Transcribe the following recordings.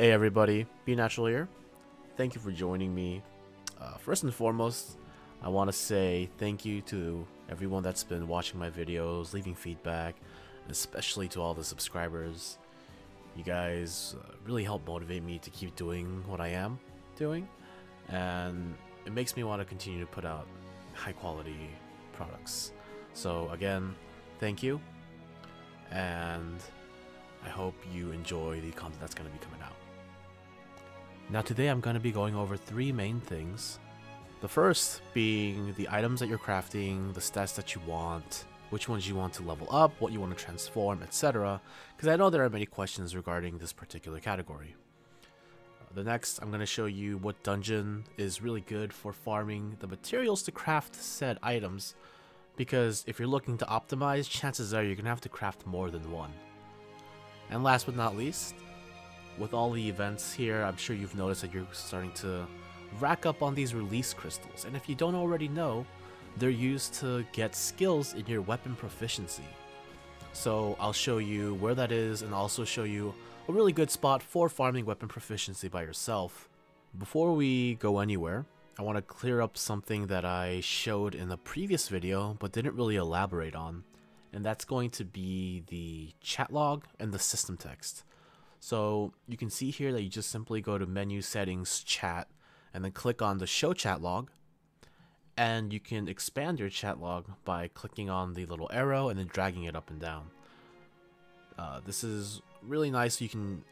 Hey everybody, Be Natural here. Thank you for joining me. First and foremost, I want to say thank you to everyone that's been watching my videos, leaving feedback, and especially to all the subscribers. You guys really help motivate me to keep doing what I am doing, and it makes me want to continue to put out high quality products. So again, thank you, and I hope you enjoy the content that's going to be coming out. Now today I'm going to be going over three main things. The first being the items that you're crafting, the stats that you want, which ones you want to level up, what you want to transform, etc. Because I know there are many questions regarding this particular category. The next, I'm going to show you what dungeon is really good for farming the materials to craft said items. Because if you're looking to optimize, chances are you're going to have to craft more than one. And last but not least, with all the events here, I'm sure you've noticed that you're starting to rack up on these release crystals. And if you don't already know, they're used to get skills in your weapon proficiency. So I'll show you where that is and also show you a really good spot for farming weapon proficiency by yourself. Before we go anywhere, I want to clear up something that I showed in a previous video but didn't really elaborate on. And that's going to be the chat log and the system text. So you can see here that you just simply go to menu settings, chat, and then click on the show chat log. And you can expand your chat log by clicking on the little arrow and then dragging it up and down. This is really nice. You can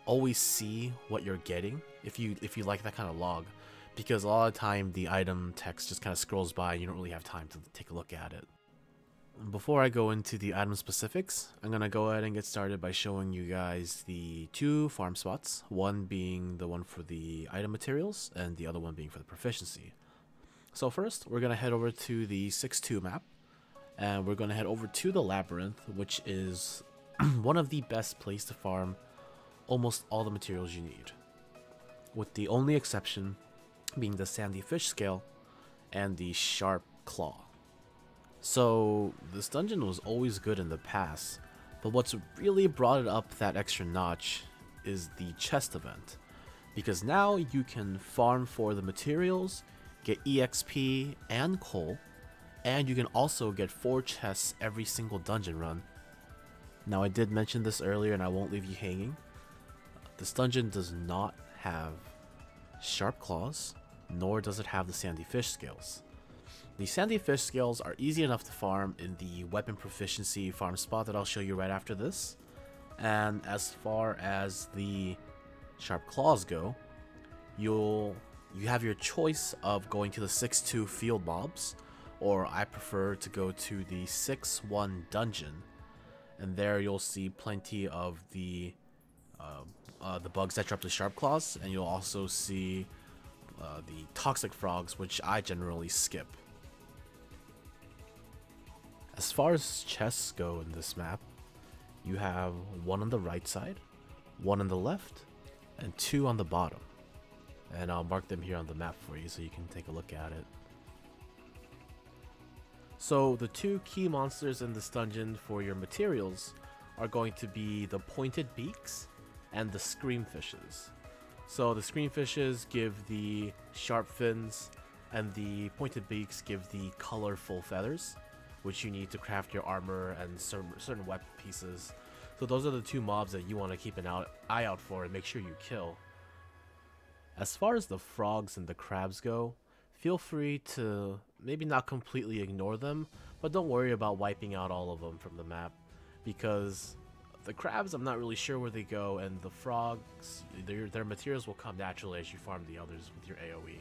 always see what you're getting if you like that kind of log, because a lot of the time the item text just kind of scrolls by and you don't really have time to take a look at it. Before I go into the item specifics, I'm going to go ahead and get started by showing you guys the two farm spots, one being the one for the item materials and the other one being for the proficiency. So first, we're going to head over to the 6-2 map, and we're going to head over to the Labyrinth, which is one of the best places to farm almost all the materials you need, with the only exception being the sandy fish scale and the sharp claw. So this dungeon was always good in the past, but what's really brought it up that extra notch is the chest event, because now you can farm for the materials, get EXP and coal, and you can also get 4 chests every single dungeon run. Now I did mention this earlier and I won't leave you hanging. This dungeon does not have sharp claws, nor does it have the sandy fish scales. The sandy fish scales are easy enough to farm in the weapon proficiency farm spot that I'll show you right after this. And as far as the sharp claws go, you have your choice of going to the 6-2 field mobs, or I prefer to go to the 6-1 dungeon, and there you'll see plenty of the bugs that drop the sharp claws, and you'll also see the toxic frogs, which I generally skip. As far as chests go in this map, you have one on the right side, one on the left, and 2 on the bottom. And I'll mark them here on the map for you so you can take a look at it. So the 2 key monsters in this dungeon for your materials are going to be the pointed beaks and the screamfishes. So the screamfishes give the sharp fins, and the pointed beaks give the colorful feathers, which you need to craft your armor and certain weapon pieces. So those are the 2 mobs that you want to keep an eye out for and make sure you kill. As far as the frogs and the crabs go, feel free to maybe not completely ignore them, but don't worry about wiping out all of them from the map, because the crabs, I'm not really sure where they go, and the frogs, their materials will come naturally as you farm the others with your AoE.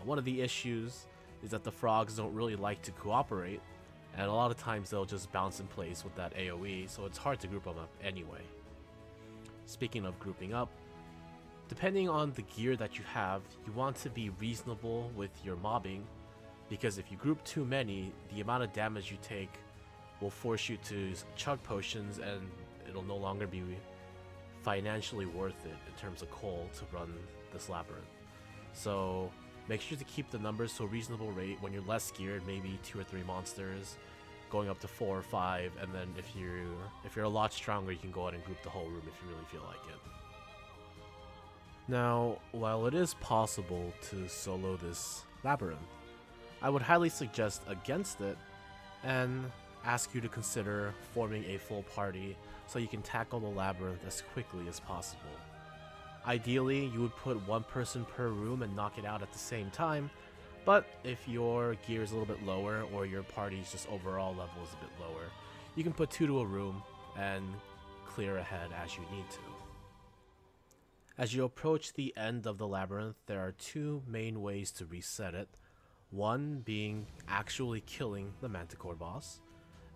One of the issues is that the frogs don't really like to cooperate, and a lot of times they'll just bounce in place with that AoE, so it's hard to group them up anyway. Speaking of grouping up, depending on the gear that you have, you want to be reasonable with your mobbing, because if you group too many, the amount of damage you take will force you to chug potions, and it'll no longer be financially worth it in terms of coal to run this labyrinth. So make sure to keep the numbers to a reasonable rate. When you're less geared, maybe 2 or 3 monsters, going up to 4 or 5, and then if you're a lot stronger, you can go ahead and group the whole room if you really feel like it. Now, while it is possible to solo this Labyrinth, I would highly suggest against it and ask you to consider forming a full party so you can tackle the Labyrinth as quickly as possible. Ideally, you would put one person per room and knock it out at the same time, but if your gear is a little bit lower or your party's just overall level is a bit lower, you can put 2 to a room and clear ahead as you need to. As you approach the end of the Labyrinth, there are 2 main ways to reset it, one being actually killing the Manticore boss,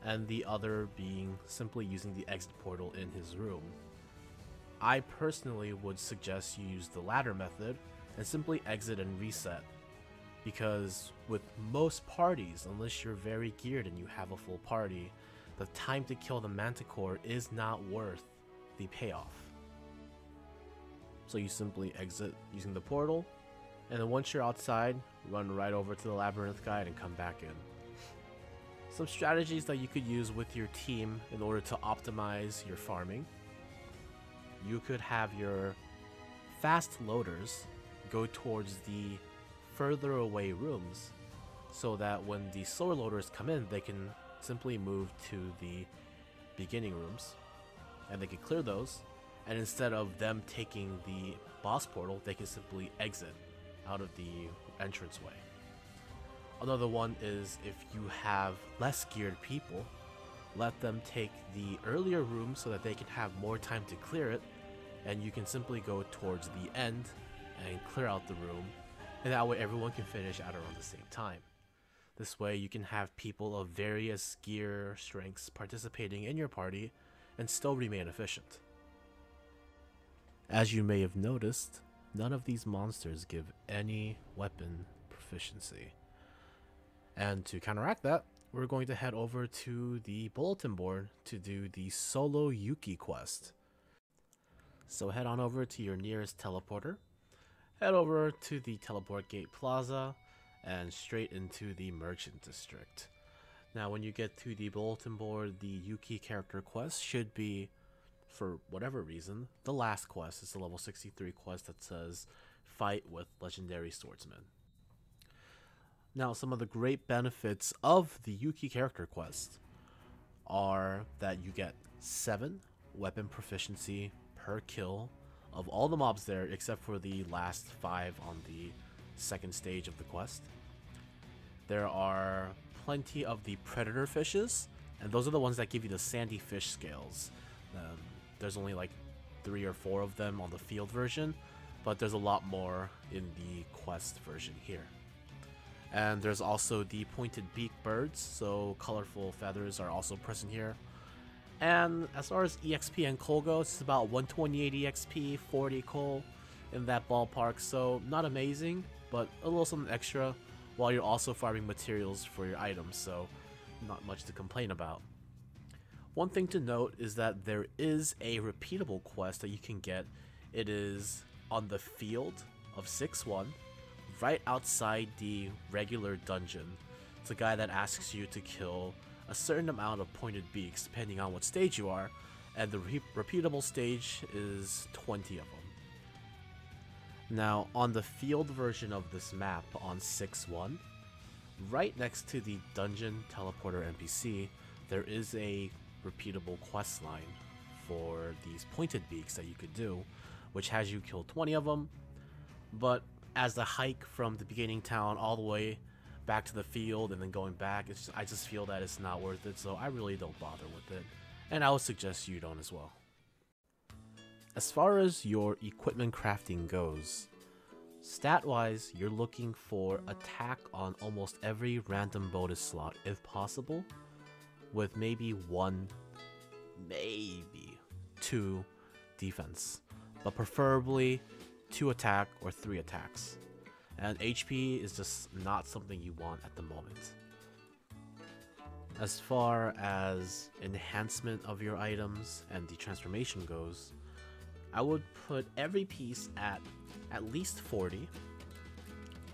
and the other being simply using the exit portal in his room. I personally would suggest you use the latter method and simply exit and reset, because with most parties, unless you're very geared and you have a full party, the time to kill the Manticore is not worth the payoff. So you simply exit using the portal, and then once you're outside, run right over to the Labyrinth guide and come back in. Some strategies that you could use with your team in order to optimize your farming. You could have your fast loaders go towards the further away rooms so that when the slower loaders come in, they can simply move to the beginning rooms and they can clear those, and instead of them taking the boss portal, they can simply exit out of the entranceway. Another one is if you have less geared people, let them take the earlier room so that they can have more time to clear it, and you can simply go towards the end and clear out the room, and that way everyone can finish at around the same time. This way you can have people of various gear strengths participating in your party and still remain efficient. As you may have noticed, none of these monsters give any weapon proficiency. And to counteract that, we're going to head over to the bulletin board to do the solo Yuki quest. So head on over to your nearest teleporter, head over to the teleport gate plaza, and straight into the merchant district. Now when you get to the bulletin board, the Yuki character quest should be, for whatever reason, the last quest. It's the level 63 quest that says fight with legendary swordsman. Now some of the great benefits of the Yuki character quest are that you get 7 weapon proficiency per kill of all the mobs there except for the last 5 on the second stage of the quest. There are plenty of the predator fishes, and those are the ones that give you the sandy fish scales. There's only like 3 or 4 of them on the field version, but there's a lot more in the quest version here. And there's also the pointed beak birds, so colorful feathers are also present here. And as far as EXP and coal goes, it's about 128 EXP, 40 coal, in that ballpark, so not amazing, but a little something extra, while you're also farming materials for your items, so not much to complain about. One thing to note is that there is a repeatable quest that you can get. It is on the field of 6-1, right outside the regular dungeon. It's a guy that asks you to kill a certain amount of pointed beaks depending on what stage you are, and the repeatable stage is 20 of them. Now on the field version of this map on 6-1, right next to the dungeon teleporter NPC, there is a repeatable quest line for these pointed beaks that you could do, which has you kill 20 of them, but as the hike from the beginning town all the way back to the field and then going back, I just feel that it's not worth it, so I really don't bother with it, and I would suggest you don't as well. As far as your equipment crafting goes, stat-wise, you're looking for attack on almost every random bonus slot if possible, with maybe 1, maybe 2 defense, but preferably 2 attack or 3 attacks. And HP is just not something you want at the moment. As far as enhancement of your items and the transformation goes, I would put every piece at least 40,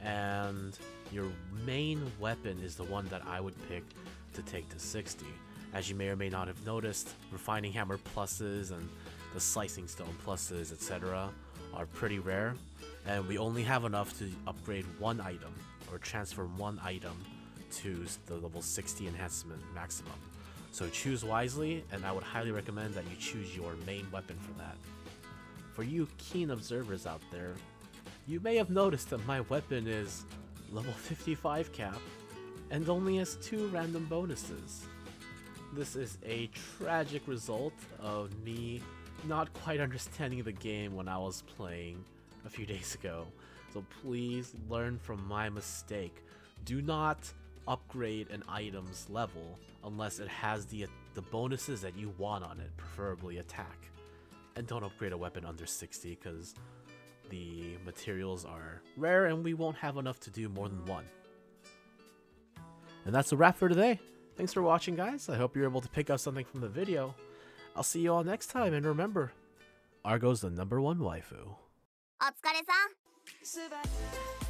and your main weapon is the one that I would pick to take to 60. As you may or may not have noticed, refining hammer pluses and the slicing stone pluses, etc., are pretty rare, and we only have enough to upgrade one item or transfer one item to the level 60 enhancement maximum. So choose wisely, and I would highly recommend that you choose your main weapon for that. For you keen observers out there, you may have noticed that my weapon is level 55 cap and only has 2 random bonuses. This is a tragic result of me not quite understanding the game when I was playing a few days ago. So please learn from my mistake. Do not upgrade an item's level unless it has the bonuses that you want on it, preferably attack. And don't upgrade a weapon under 60 because the materials are rare and we won't have enough to do more than one. And that's a wrap for today. Thanks for watching, guys. I hope you're able to pick up something from the video. I'll see you all next time, and remember, Argo's the #1 waifu. お疲れさん。